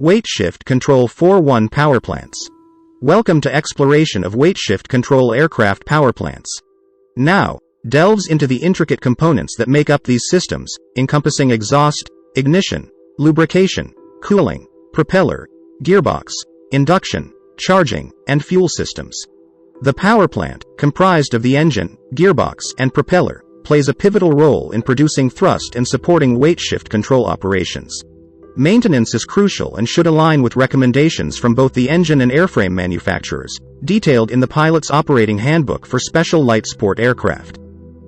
Weight Shift Control 4.1 Powerplants. Welcome to exploration of weight shift control aircraft powerplants. Now, delves into the intricate components that make up these systems, encompassing exhaust, ignition, lubrication, cooling, propeller, gearbox, induction, charging, and fuel systems. The powerplant, comprised of the engine, gearbox, and propeller, plays a pivotal role in producing thrust and supporting weight shift control operations. Maintenance is crucial and should align with recommendations from both the engine and airframe manufacturers, detailed in the Pilot's Operating Handbook for Special Light Sport Aircraft.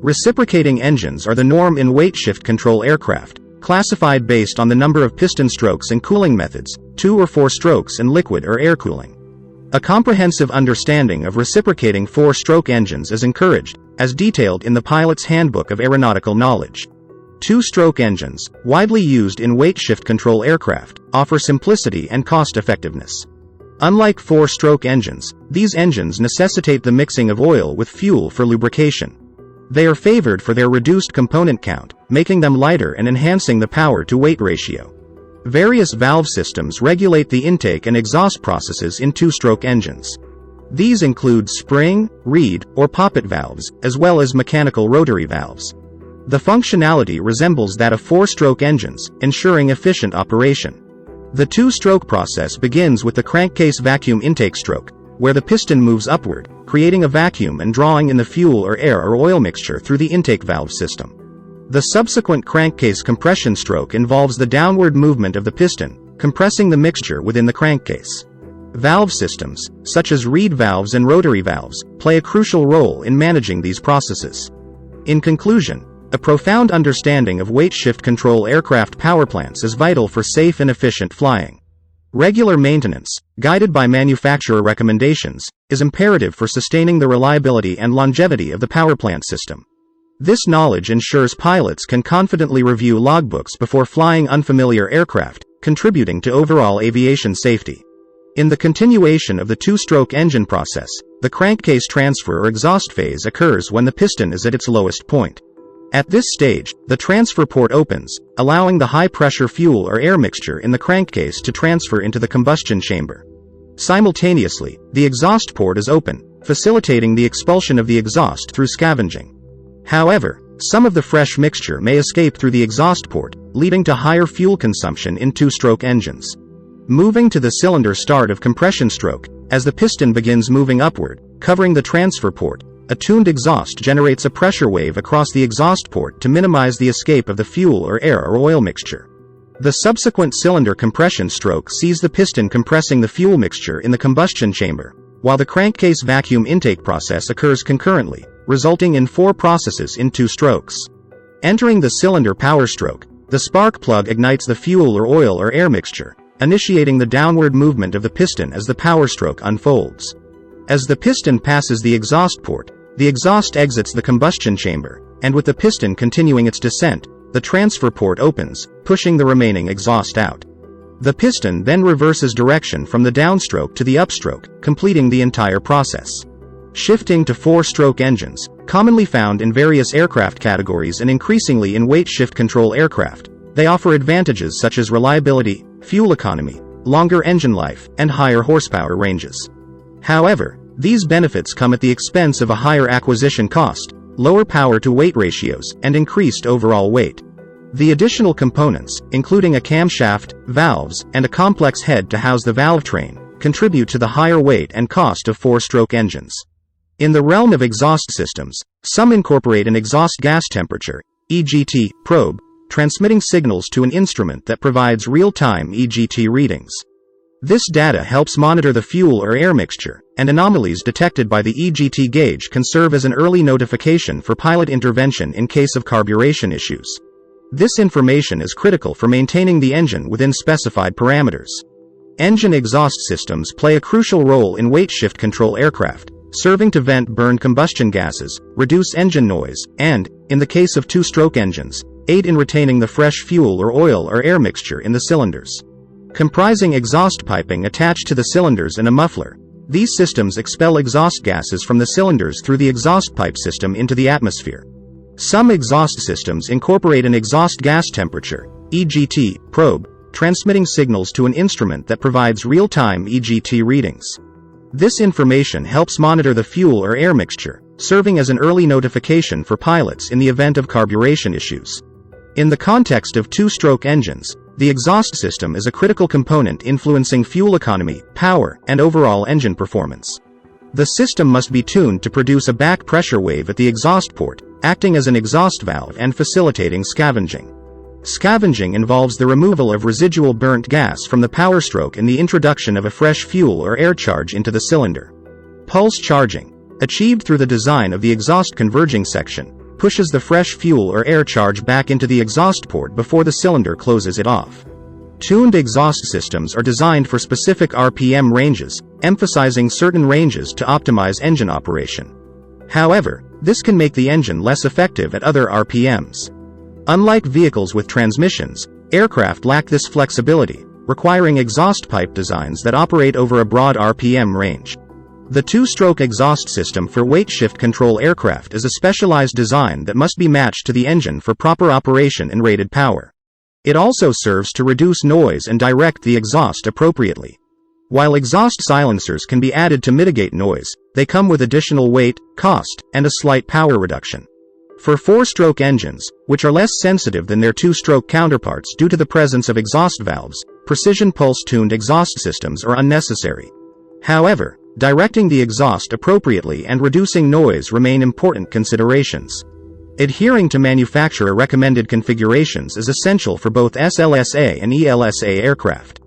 Reciprocating engines are the norm in weight shift control aircraft, classified based on the number of piston strokes and cooling methods, 2 or 4 strokes and liquid or air cooling. A comprehensive understanding of reciprocating 4-stroke engines is encouraged, as detailed in the Pilot's Handbook of Aeronautical Knowledge. 2-stroke engines, widely used in weight shift control aircraft, offer simplicity and cost-effectiveness. Unlike 4-stroke engines, these engines necessitate the mixing of oil with fuel for lubrication. They are favored for their reduced component count, making them lighter and enhancing the power-to-weight ratio. Various valve systems regulate the intake and exhaust processes in 2-stroke engines. These include spring, reed, or poppet valves, as well as mechanical rotary valves. The functionality resembles that of 4-stroke engines, ensuring efficient operation. The 2-stroke process begins with the crankcase vacuum intake stroke, where the piston moves upward, creating a vacuum and drawing in the fuel or air or oil mixture through the intake valve system. The subsequent crankcase compression stroke involves the downward movement of the piston, compressing the mixture within the crankcase. Valve systems, such as reed valves and rotary valves, play a crucial role in managing these processes. In conclusion, a profound understanding of weight shift control aircraft powerplants is vital for safe and efficient flying. Regular maintenance, guided by manufacturer recommendations, is imperative for sustaining the reliability and longevity of the powerplant system. This knowledge ensures pilots can confidently review logbooks before flying unfamiliar aircraft, contributing to overall aviation safety. In the continuation of the 2-stroke engine process, the crankcase transfer or exhaust phase occurs when the piston is at its lowest point. At this stage, the transfer port opens, allowing the high-pressure fuel or air mixture in the crankcase to transfer into the combustion chamber. Simultaneously, the exhaust port is open, facilitating the expulsion of the exhaust through scavenging. However, some of the fresh mixture may escape through the exhaust port, leading to higher fuel consumption in 2-stroke engines. Moving to the cylinder start of compression stroke, as the piston begins moving upward, covering the transfer port, a tuned exhaust generates a pressure wave across the exhaust port to minimize the escape of the fuel or air or oil mixture. The subsequent cylinder compression stroke sees the piston compressing the fuel mixture in the combustion chamber, while the crankcase vacuum intake process occurs concurrently, resulting in 4 processes in 2 strokes. Entering the cylinder power stroke, the spark plug ignites the fuel or oil or air mixture, initiating the downward movement of the piston as the power stroke unfolds. As the piston passes the exhaust port, the exhaust exits the combustion chamber, and with the piston continuing its descent, the transfer port opens, pushing the remaining exhaust out. The piston then reverses direction from the downstroke to the upstroke, completing the entire process. Shifting to 4-stroke engines, commonly found in various aircraft categories and increasingly in weight shift control aircraft, they offer advantages such as reliability, fuel economy, longer engine life, and higher horsepower ranges. However, these benefits come at the expense of a higher acquisition cost, lower power-to-weight ratios, and increased overall weight. The additional components, including a camshaft, valves, and a complex head to house the valve train, contribute to the higher weight and cost of 4-stroke engines. In the realm of exhaust systems, some incorporate an exhaust gas temperature, EGT, probe, transmitting signals to an instrument that provides real-time EGT readings. This data helps monitor the fuel or air mixture, and anomalies detected by the EGT gauge can serve as an early notification for pilot intervention in case of carburation issues. This information is critical for maintaining the engine within specified parameters. Engine exhaust systems play a crucial role in weight shift control aircraft, serving to vent burned combustion gases, reduce engine noise, and, in the case of 2-stroke engines, aid in retaining the fresh fuel or oil or air mixture in the cylinders. Comprising exhaust piping attached to the cylinders and a muffler, these systems expel exhaust gases from the cylinders through the exhaust pipe system into the atmosphere. Some exhaust systems incorporate an exhaust gas temperature, EGT, probe, transmitting signals to an instrument that provides real-time EGT readings. This information helps monitor the fuel or air mixture, serving as an early notification for pilots in the event of carburation issues. In the context of two-stroke engines, the exhaust system is a critical component influencing fuel economy, power, and overall engine performance. The system must be tuned to produce a back pressure wave at the exhaust port, acting as an exhaust valve and facilitating scavenging. Scavenging involves the removal of residual burnt gas from the power stroke and the introduction of a fresh fuel or air charge into the cylinder. Pulse charging, achieved through the design of the exhaust converging section, pushes the fresh fuel or air charge back into the exhaust port before the cylinder closes it off. Tuned exhaust systems are designed for specific RPM ranges, emphasizing certain ranges to optimize engine operation. However, this can make the engine less effective at other RPMs. Unlike vehicles with transmissions, aircraft lack this flexibility, requiring exhaust pipe designs that operate over a broad RPM range. The two-stroke exhaust system for weight shift control aircraft is a specialized design that must be matched to the engine for proper operation and rated power. It also serves to reduce noise and direct the exhaust appropriately. While exhaust silencers can be added to mitigate noise, they come with additional weight, cost, and a slight power reduction. For four-stroke engines, which are less sensitive than their two-stroke counterparts due to the presence of exhaust valves, precision pulse-tuned exhaust systems are unnecessary. However, directing the exhaust appropriately and reducing noise remain important considerations. Adhering to manufacturer-recommended configurations is essential for both SLSA and ELSA aircraft.